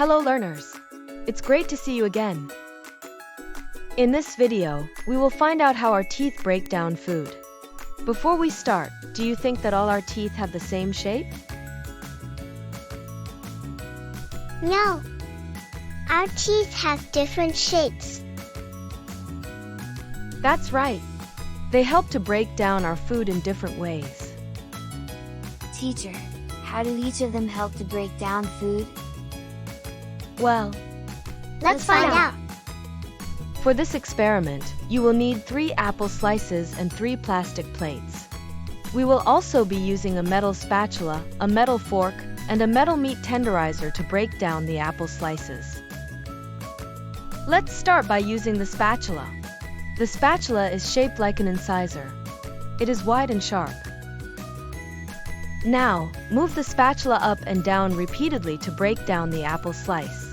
Hello learners! It's great to see you again. In this video, we will find out how our teeth break down food. Before we start, do you think that all our teeth have the same shape? No. Our teeth have different shapes. That's right. They help to break down our food in different ways. Teacher, how do each of them help to break down food? Well, Let's find out. For this experiment, you will need 3 apple slices and 3 plastic plates. We will also be using a metal spatula, a metal fork, and a metal meat tenderizer to break down the apple slices. Let's start by using the spatula. The spatula is shaped like an incisor. It is wide and sharp. Now, move the spatula up and down repeatedly to break down the apple slice.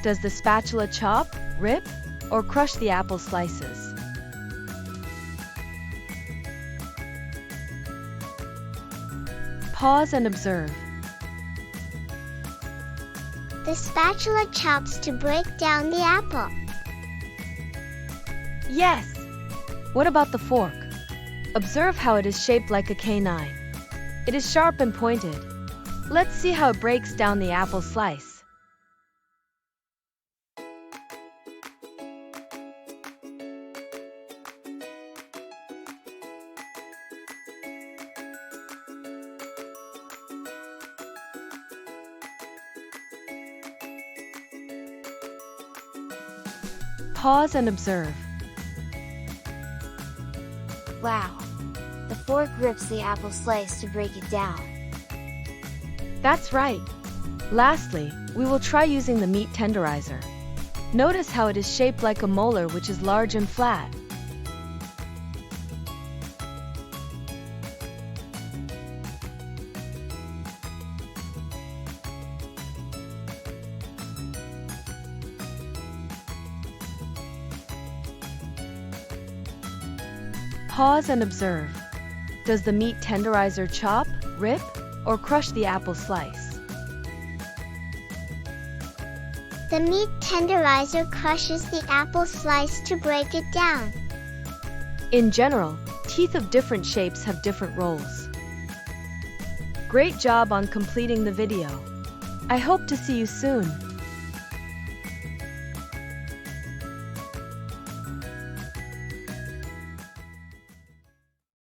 Does the spatula chop, rip, or crush the apple slices? Pause and observe. The spatula chops to break down the apple. Yes! What about the fork? Observe how it is shaped like a canine. It is sharp and pointed. Let's see how it breaks down the apple slice. Pause and observe. Wow! The fork rips the apple slice to break it down. That's right. Lastly, we will try using the meat tenderizer. Notice how it is shaped like a molar, which is large and flat. Pause and observe. Does the meat tenderizer chop, rip, or crush the apple slice? The meat tenderizer crushes the apple slice to break it down. In general, teeth of different shapes have different roles. Great job on completing the video. I hope to see you soon.